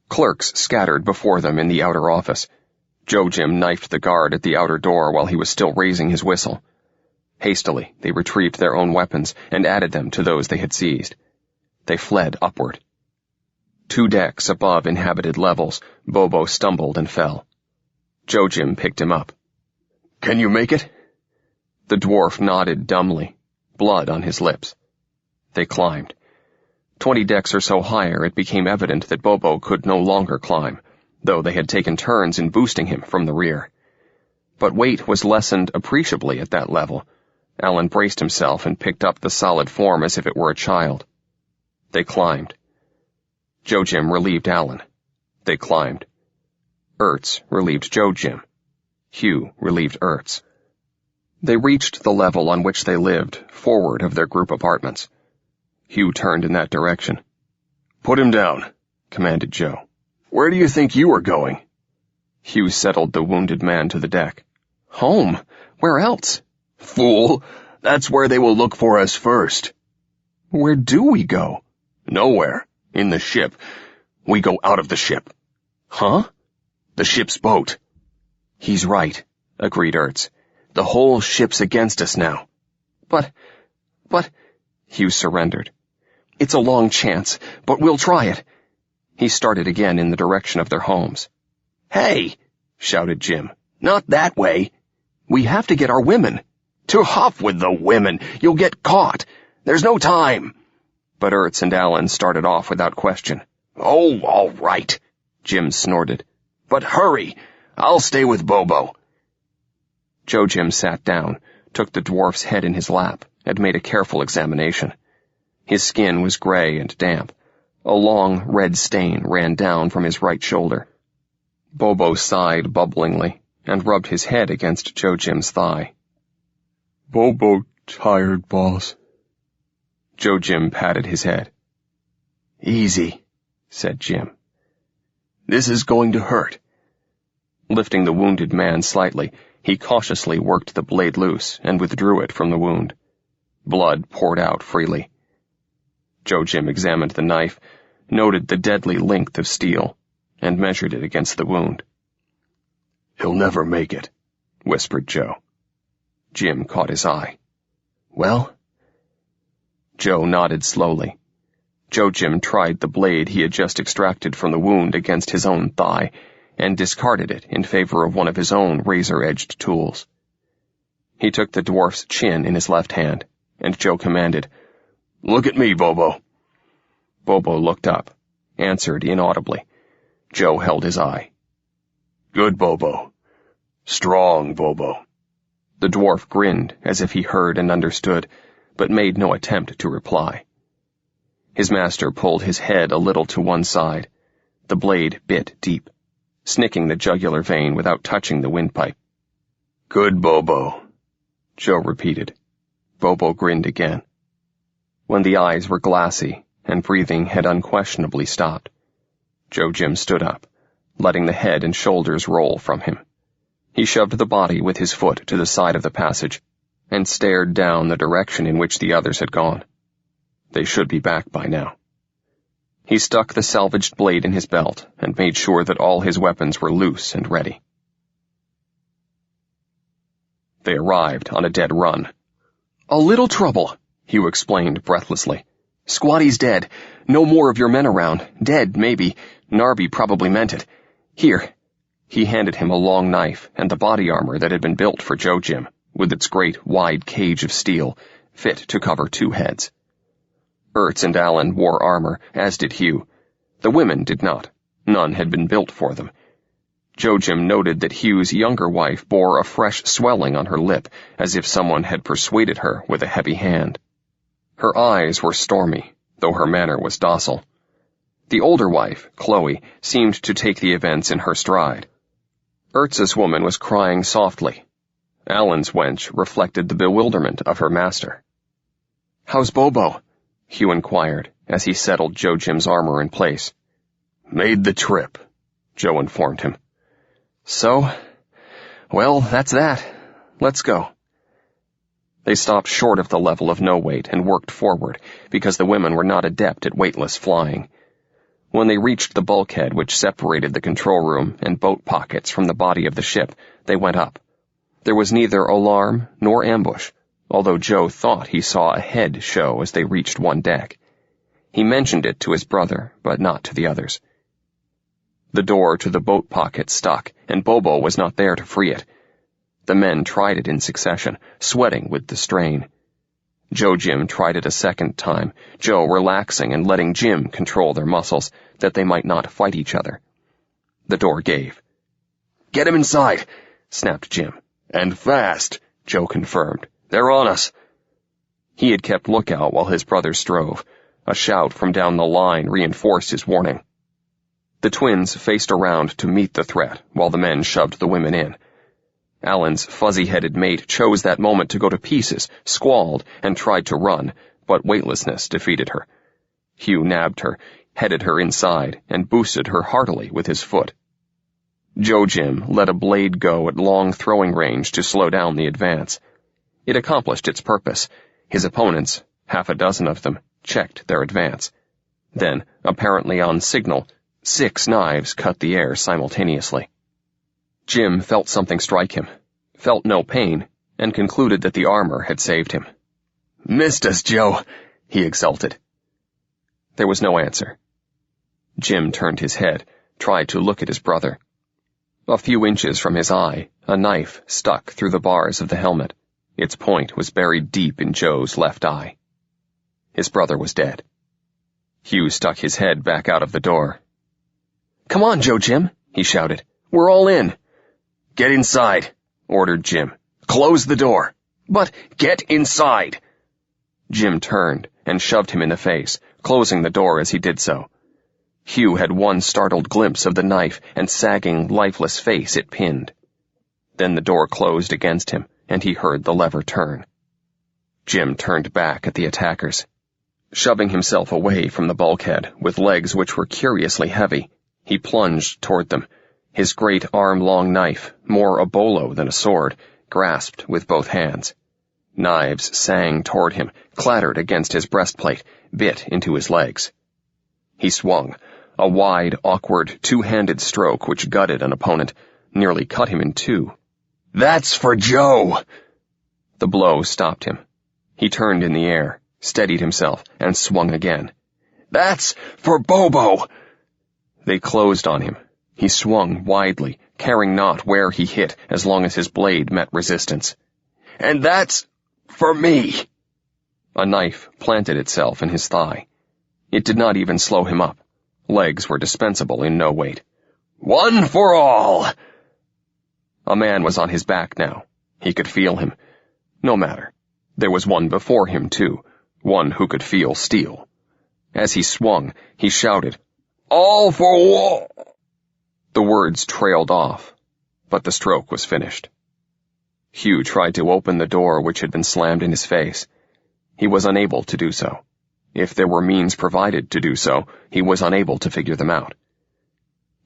Clerks scattered before them in the outer office. Joe Jim knifed the guard at the outer door while he was still raising his whistle. Hastily, they retrieved their own weapons and added them to those they had seized. They fled upward. 2 decks above inhabited levels, Bobo stumbled and fell. Joe Jim picked him up. "Can you make it?" The dwarf nodded dumbly, blood on his lips. They climbed. 20 decks or so higher, it became evident that Bobo could no longer climb, though they had taken turns in boosting him from the rear. But weight was lessened appreciably at that level. Alan braced himself and picked up the solid form as if it were a child. They climbed. Joe Jim relieved Alan. They climbed. Ertz relieved Joe Jim. Hugh relieved Ertz. They reached the level on which they lived, forward of their group apartments. Hugh turned in that direction. "Put him down," commanded Joe. "Where do you think you are going?" Hugh settled the wounded man to the deck. "Home? Where else?" "Fool! That's where they will look for us first." "Where do we go?" "Nowhere. In the ship. We go out of the ship." "Huh?" "The ship's boat." "He's right," agreed Ertz. "The whole ship's against us now." But, Hugh surrendered. "It's a long chance, but we'll try it." He started again in the direction of their homes. "Hey!" shouted Jim. "Not that way. We have to get our women." "To huff with the women! You'll get caught! There's no time!" But Ertz and Alan started off without question. "Oh, all right," Jim snorted. "But hurry! I'll stay with Bobo." Joe Jim sat down, took the dwarf's head in his lap, and made a careful examination. His skin was gray and damp. A long red stain ran down from his right shoulder. Bobo sighed bubblingly and rubbed his head against Joe Jim's thigh. "Bobo tired, boss." Joe Jim patted his head. "Easy," said Jim. "This is going to hurt." Lifting the wounded man slightly, he cautiously worked the blade loose and withdrew it from the wound. Blood poured out freely. Joe Jim examined the knife, noted the deadly length of steel, and measured it against the wound. "He'll never make it," whispered Joe. Jim caught his eye. "Well?" Joe nodded slowly. Joe Jim tried the blade he had just extracted from the wound against his own thigh, and discarded it in favor of one of his own razor-edged tools. He took the dwarf's chin in his left hand, and Joe commanded, "Look at me, Bobo." Bobo looked up, answered inaudibly. Joe held his eye. "Good, Bobo. Strong, Bobo." The dwarf grinned as if he heard and understood, but made no attempt to reply. His master pulled his head a little to one side. The blade bit deep, snicking the jugular vein without touching the windpipe. "Good, Bobo," Joe repeated. Bobo grinned again. When the eyes were glassy and breathing had unquestionably stopped, Joe Jim stood up, letting the head and shoulders roll from him. He shoved the body with his foot to the side of the passage and stared down the direction in which the others had gone. They should be back by now. He stuck the salvaged blade in his belt and made sure that all his weapons were loose and ready. They arrived on a dead run. "A little trouble," Hugh explained breathlessly. "Squatty's dead. No more of your men around. Dead, maybe. Narby probably meant it. Here." He handed him a long knife and the body armor that had been built for Joe Jim, with its great wide cage of steel, fit to cover 2 heads. Ertz and Alan wore armor, as did Hugh. The women did not. None had been built for them. Joe Jim noted that Hugh's younger wife bore a fresh swelling on her lip, as if someone had persuaded her with a heavy hand. Her eyes were stormy, though her manner was docile. The older wife, Chloe, seemed to take the events in her stride. Ertz's woman was crying softly. Alan's wench reflected the bewilderment of her master. "How's Bobo?" Hugh inquired, as he settled Joe Jim's armor in place. "Made the trip," Joe informed him. "So? Well, that's that. Let's go." They stopped short of the level of no weight and worked forward, because the women were not adept at weightless flying. When they reached the bulkhead which separated the control room and boat pockets from the body of the ship, they went up. There was neither alarm nor ambush, although Joe thought he saw a head show as they reached one deck. He mentioned it to his brother, but not to the others. The door to the boat pocket stuck, and Bobo was not there to free it. The men tried it in succession, sweating with the strain. Joe Jim tried it a second time, Joe relaxing and letting Jim control their muscles, that they might not fight each other. The door gave. "Get him inside," snapped Jim. "And fast," Joe confirmed. "They're on us." He had kept lookout while his brother strove. A shout from down the line reinforced his warning. The twins faced around to meet the threat while the men shoved the women in. Alan's fuzzy-headed mate chose that moment to go to pieces, squalled, and tried to run, but weightlessness defeated her. Hugh nabbed her, headed her inside, and boosted her heartily with his foot. Joe Jim let a blade go at long throwing range to slow down the advance. It accomplished its purpose. His opponents, 6 of them, checked their advance. Then, apparently on signal, 6 knives cut the air simultaneously. Jim felt something strike him, felt no pain, and concluded that the armor had saved him. "Missed us, Joe," he exulted. There was no answer. Jim turned his head, tried to look at his brother. A few inches from his eye, a knife stuck through the bars of the helmet. Its point was buried deep in Joe's left eye. His brother was dead. Hugh stuck his head back out of the door. "Come on, Joe Jim," he shouted. "We're all in." "Get inside," ordered Jim. "Close the door." "But get inside." Jim turned and shoved him in the face, closing the door as he did so. Hugh had one startled glimpse of the knife and sagging, lifeless face it pinned. Then the door closed against him, and he heard the lever turn. Jim turned back at the attackers. Shoving himself away from the bulkhead, with legs which were curiously heavy, he plunged toward them, his great arm-long knife, more a bolo than a sword, grasped with both hands. Knives sang toward him, clattered against his breastplate, bit into his legs. He swung, a wide, awkward, two-handed stroke which gutted an opponent, nearly cut him in two. "That's for Joe!" The blow stopped him. He turned in the air, steadied himself, and swung again. "That's for Bobo!" They closed on him. He swung widely, caring not where he hit as long as his blade met resistance. "And that's for me!" A knife planted itself in his thigh. It did not even slow him up. Legs were dispensable in no weight. "One for all!" A man was on his back now. He could feel him. No matter. There was one before him, too. One who could feel steel. As he swung, he shouted, "All for war!" The words trailed off, but the stroke was finished. Hugh tried to open the door which had been slammed in his face. He was unable to do so. If there were means provided to do so, he was unable to figure them out.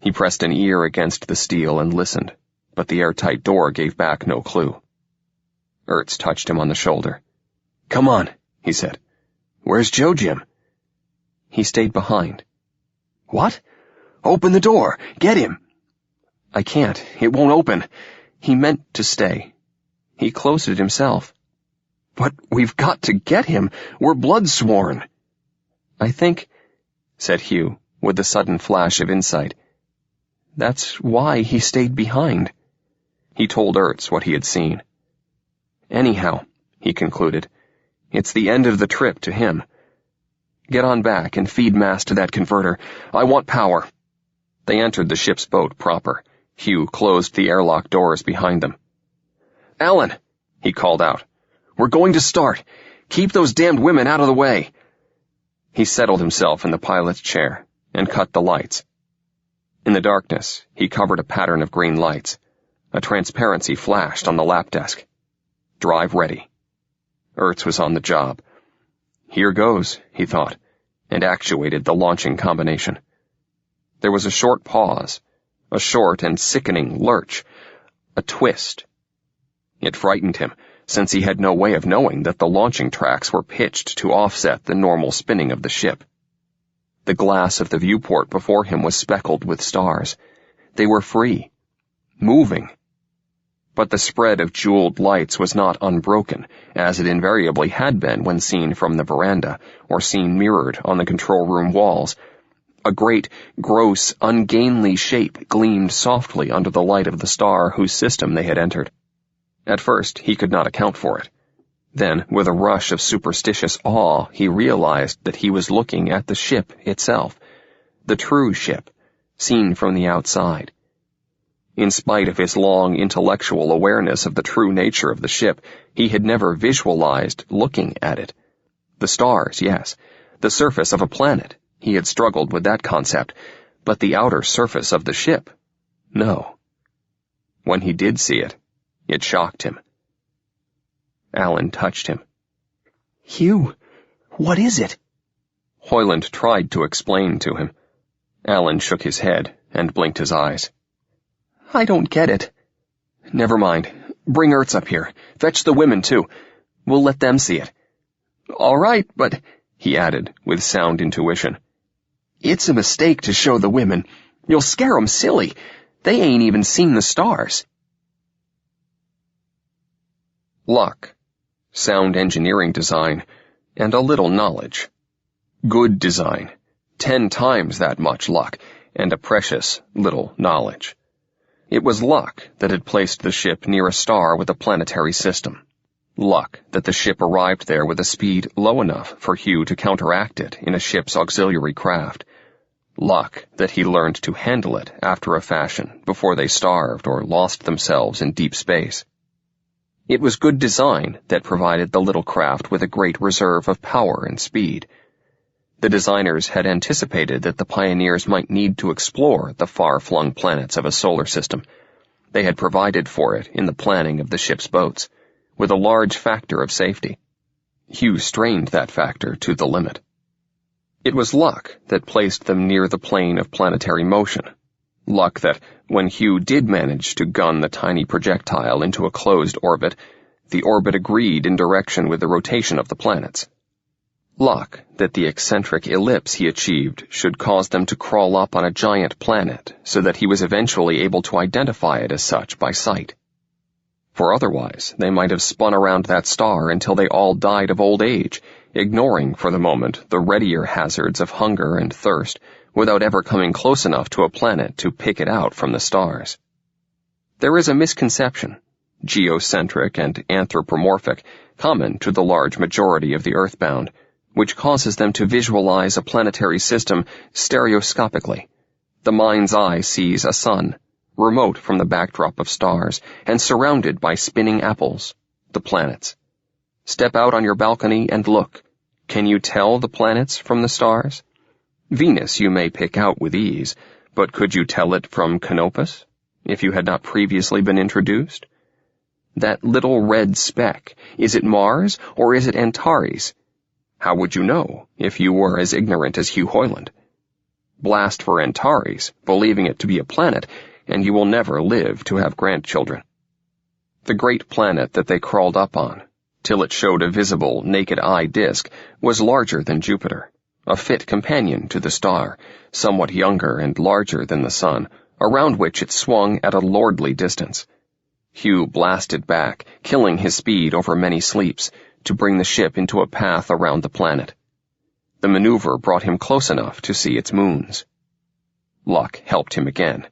He pressed an ear against the steel and listened, but the airtight door gave back no clue. Ertz touched him on the shoulder. "Come on," he said. "Where's Joe Jim?" He stayed behind. "What? Open the door! Get him!" "I can't. It won't open. He meant to stay. He closed it himself." "But we've got to get him. We're blood-sworn." "I think," said Hugh, with a sudden flash of insight, "that's why he stayed behind." He told Ertz what he had seen. "Anyhow," he concluded, "it's the end of the trip to him. Get on back and feed mass to that converter. I want power." They entered the ship's boat proper. Hugh closed the airlock doors behind them. "Alan," he called out, "we're going to start. Keep those damned women out of the way." He settled himself in the pilot's chair and cut the lights. In the darkness, he covered a pattern of green lights. A transparency flashed on the lap desk. "Drive ready." Ertz was on the job. "Here goes," he thought, and actuated the launching combination. There was a short pause, a short and sickening lurch, a twist. It frightened him, since he had no way of knowing that the launching tracks were pitched to offset the normal spinning of the ship. The glass of the viewport before him was speckled with stars. They were free, moving. But the spread of jeweled lights was not unbroken, as it invariably had been when seen from the veranda, or seen mirrored on the control room walls. A great, gross, ungainly shape gleamed softly under the light of the star whose system they had entered. At first, he could not account for it. Then, with a rush of superstitious awe, he realized that he was looking at the ship itself, the true ship, seen from the outside. In spite of his long intellectual awareness of the true nature of the ship, he had never visualized looking at it. The stars, yes. The surface of a planet. He had struggled with that concept. But the outer surface of the ship? No. When he did see it, it shocked him. Alan touched him. Hugh, what is it? Hoyland tried to explain to him. Alan shook his head and blinked his eyes. I don't get it. Never mind. Bring Ertz up here. Fetch the women, too. We'll let them see it. All right, but, he added, with sound intuition, it's a mistake to show the women. You'll scare 'em silly. They ain't even seen the stars. Luck, sound engineering design, and a little knowledge. Good design, 10 times that much luck, and a precious little knowledge. It was luck that had placed the ship near a star with a planetary system. Luck that the ship arrived there with a speed low enough for Hugh to counteract it in a ship's auxiliary craft. Luck that he learned to handle it after a fashion before they starved or lost themselves in deep space. It was good design that provided the little craft with a great reserve of power and speed. The designers had anticipated that the pioneers might need to explore the far-flung planets of a solar system. They had provided for it in the planning of the ship's boats, with a large factor of safety. Hugh strained that factor to the limit. It was luck that placed them near the plane of planetary motion. Luck that, when Hugh did manage to gun the tiny projectile into a closed orbit, the orbit agreed in direction with the rotation of the planets. Luck that the eccentric ellipse he achieved should cause them to crawl up on a giant planet so that he was eventually able to identify it as such by sight. For otherwise, they might have spun around that star until they all died of old age, ignoring for the moment the readier hazards of hunger and thirst, without ever coming close enough to a planet to pick it out from the stars. There is a misconception, geocentric and anthropomorphic, common to the large majority of the earthbound, which causes them to visualize a planetary system stereoscopically. The mind's eye sees a sun, remote from the backdrop of stars, and surrounded by spinning apples, the planets. Step out on your balcony and look. Can you tell the planets from the stars? Venus you may pick out with ease, but could you tell it from Canopus, if you had not previously been introduced? That little red speck, is it Mars or is it Antares? How would you know, if you were as ignorant as Hugh Hoyland? Blast for Antares, believing it to be a planet, and you will never live to have grandchildren. The great planet that they crawled up on, till it showed a visible, naked-eye disk, was larger than Jupiter, a fit companion to the star, somewhat younger and larger than the sun, around which it swung at a lordly distance. Hugh blasted back, killing his speed over many sleeps, to bring the ship into a path around the planet. The maneuver brought him close enough to see its moons. Luck helped him again.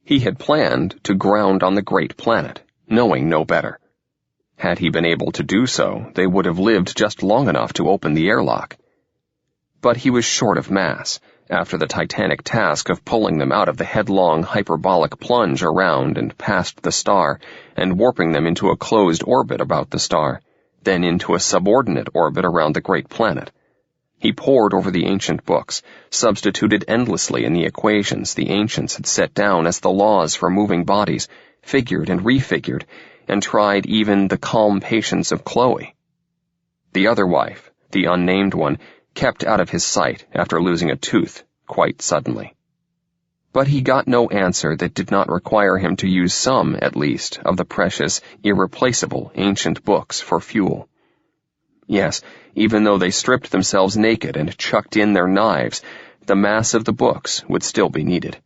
He had planned to ground on the great planet, knowing no better. Had he been able to do so, they would have lived just long enough to open the airlock. But he was short of mass, after the titanic task of pulling them out of the headlong hyperbolic plunge around and past the star, and warping them into a closed orbit about the star, then into a subordinate orbit around the great planet. He pored over the ancient books, substituted endlessly in the equations the ancients had set down as the laws for moving bodies, figured and refigured, and tried even the calm patience of Chloe. The other wife, the unnamed one, kept out of his sight after losing a tooth quite suddenly. But he got no answer that did not require him to use some, at least, of the precious, irreplaceable ancient books for fuel. Yes, even though they stripped themselves naked and chucked in their knives, the mass of the books would still be needed.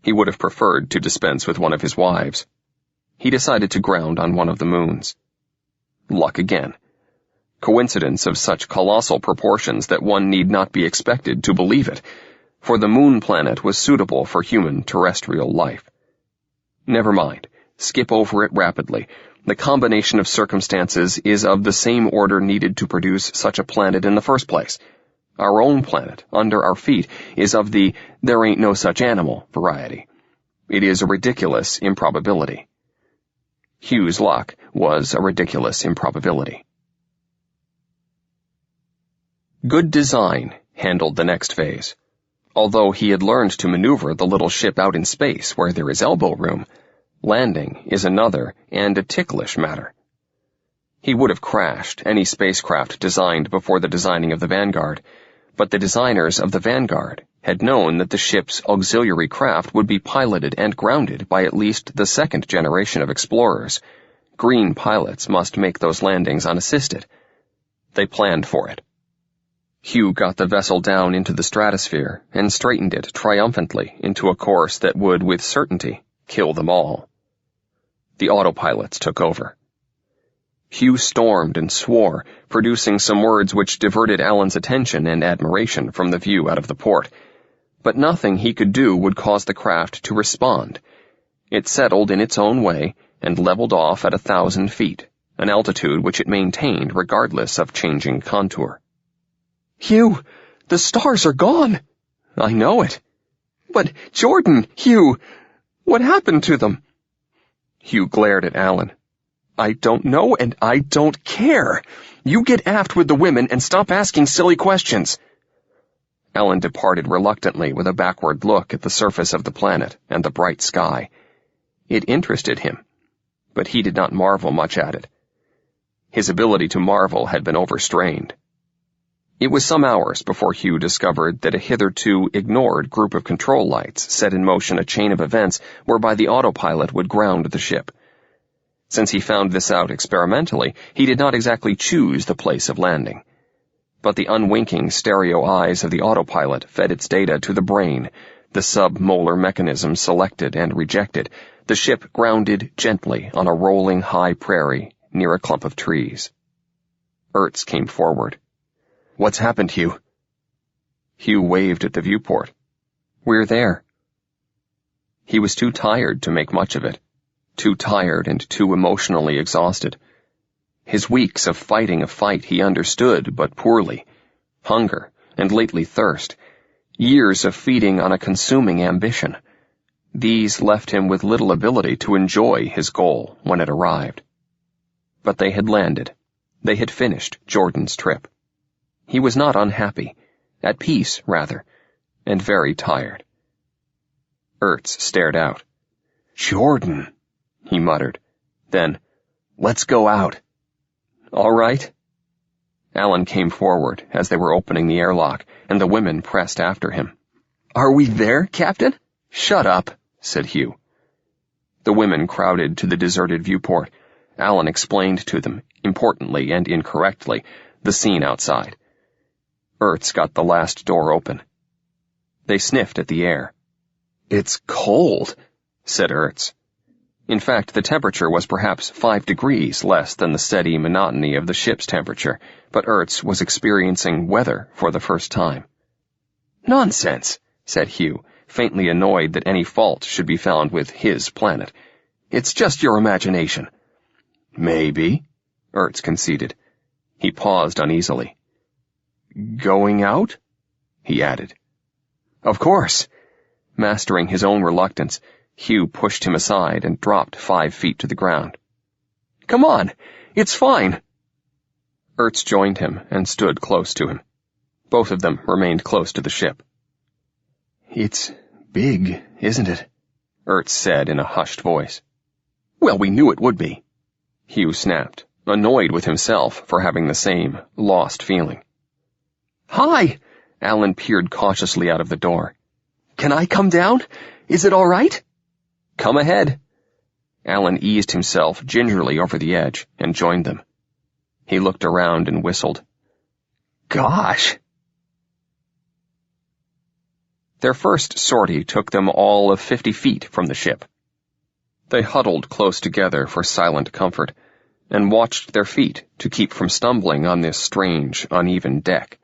He would have preferred to dispense with one of his wives. He decided to ground on one of the moons. Luck again. Coincidence of such colossal proportions that one need not be expected to believe it, for the moon planet was suitable for human terrestrial life. Never mind. Skip over it rapidly. The combination of circumstances is of the same order needed to produce such a planet in the first place. Our own planet, under our feet, is of the there ain't no such animal variety. It is a ridiculous improbability. Hugh's luck was a ridiculous improbability. Good design handled the next phase. Although he had learned to maneuver the little ship out in space where there is elbow room, landing is another and a ticklish matter. He would have crashed any spacecraft designed before the designing of the Vanguard, but the designers of the Vanguard had known that the ship's auxiliary craft would be piloted and grounded by at least the second generation of explorers. Green pilots must make those landings unassisted. They planned for it. Hugh got the vessel down into the stratosphere and straightened it triumphantly into a course that would, with certainty, kill them all. The autopilots took over. Hugh stormed and swore, producing some words which diverted Alan's attention and admiration from the view out of the port. But nothing he could do would cause the craft to respond. It settled in its own way and leveled off at 1,000 feet, an altitude which it maintained regardless of changing contour. Hugh, the stars are gone. I know it. But, Jordan, Hugh, what happened to them? Hugh glared at Alan. I don't know and I don't care. You get aft with the women and stop asking silly questions. Alan departed reluctantly with a backward look at the surface of the planet and the bright sky. It interested him, but he did not marvel much at it. His ability to marvel had been overstrained. It was some hours before Hugh discovered that a hitherto ignored group of control lights set in motion a chain of events whereby the autopilot would ground the ship. Since he found this out experimentally, he did not exactly choose the place of landing. But the unwinking stereo eyes of the autopilot fed its data to the brain. The sub-molar mechanism selected and rejected. The ship grounded gently on a rolling high prairie near a clump of trees. Ertz came forward. What's happened, Hugh? Hugh waved at the viewport. We're there. He was too tired to make much of it. Too tired and too emotionally exhausted. His weeks of fighting a fight he understood but poorly. Hunger, and lately thirst. Years of feeding on a consuming ambition. These left him with little ability to enjoy his goal when it arrived. But they had landed. They had finished Jordan's trip. He was not unhappy, at peace, rather, and very tired. Ertz stared out. Jordan, he muttered. Then, let's go out. All right. Alan came forward as they were opening the airlock, and the women pressed after him. Are we there, Captain? Shut up, said Hugh. The women crowded to the deserted viewport. Alan explained to them, importantly and incorrectly, the scene outside. Ertz got the last door open. They sniffed at the air. It's cold, said Ertz. In fact, the temperature was perhaps 5 degrees less than the steady monotony of the ship's temperature, but Ertz was experiencing weather for the first time. Nonsense, said Hugh, faintly annoyed that any fault should be found with his planet. It's just your imagination. Maybe, Ertz conceded. He paused uneasily. Going out? He added. Of course. Mastering his own reluctance, Hugh pushed him aside and dropped 5 feet to the ground. Come on, it's fine. Ertz joined him and stood close to him. Both of them remained close to the ship. It's big, isn't it? Ertz said in a hushed voice. Well, we knew it would be. Hugh snapped, annoyed with himself for having the same lost feeling. Hi! Alan peered cautiously out of the door. Can I come down? Is it all right? Come ahead. Alan eased himself gingerly over the edge and joined them. He looked around and whistled. Gosh! Their first sortie took them all of 50 feet from the ship. They huddled close together for silent comfort, and watched their feet to keep from stumbling on this strange, uneven deck.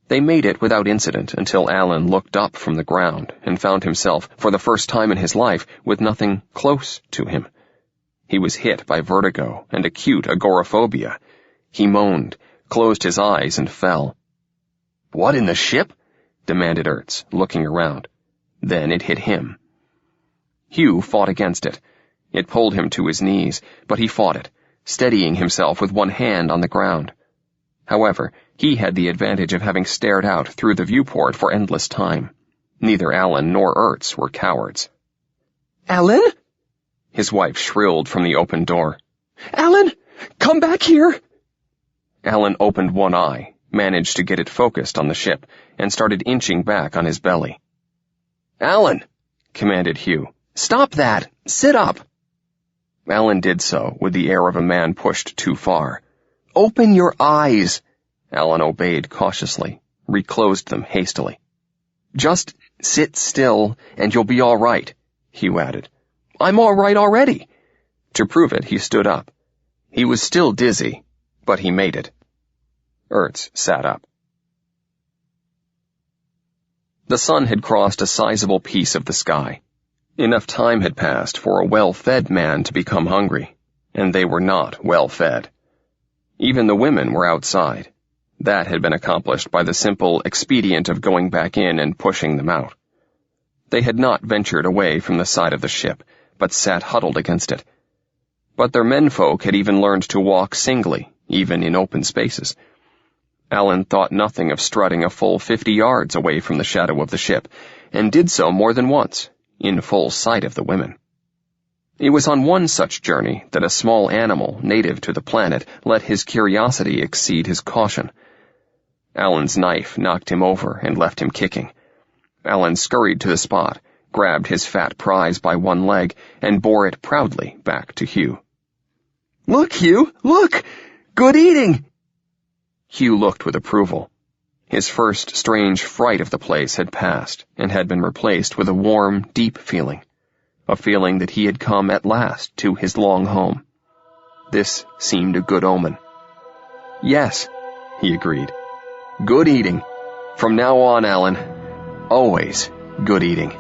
They made it without incident until Alan looked up from the ground and found himself, for the first time in his life, with nothing close to him. He was hit by vertigo and acute agoraphobia. He moaned, closed his eyes, and fell. "What in the ship?" demanded Ertz, looking around. Then it hit him. Hugh fought against it. It pulled him to his knees, but he fought it, steadying himself with one hand on the ground. However, he had the advantage of having stared out through the viewport for endless time. Neither Alan nor Ertz were cowards. "Alan?" His wife shrilled from the open door. "Alan, come back here!" Alan opened one eye, managed to get it focused on the ship, and started inching back on his belly. "Alan!" commanded Hugh. "Stop that! Sit up!" Alan did so, with the air of a man pushed too far. "Open your eyes!" Alan obeyed cautiously, reclosed them hastily. "Just sit still, and you'll be all right," Hugh added. "I'm all right already." To prove it, he stood up. He was still dizzy, but he made it. Ertz sat up. The sun had crossed a sizable piece of the sky. Enough time had passed for a well-fed man to become hungry, and they were not well-fed. Even the women were outside. That had been accomplished by the simple expedient of going back in and pushing them out. They had not ventured away from the side of the ship, but sat huddled against it. But their menfolk had even learned to walk singly, even in open spaces. Alan thought nothing of strutting a full 50 yards away from the shadow of the ship, and did so more than once, in full sight of the women. It was on one such journey that a small animal native to the planet let his curiosity exceed his caution. Alan's knife knocked him over and left him kicking. Alan scurried to the spot, grabbed his fat prize by one leg, and bore it proudly back to Hugh. "Look, Hugh, look! Good eating!" Hugh looked with approval. His first strange fright of the place had passed and had been replaced with a warm, deep feeling, a feeling that he had come at last to his long home. This seemed a good omen. "Yes," he agreed. "Good eating. From now on, Alan, always good eating."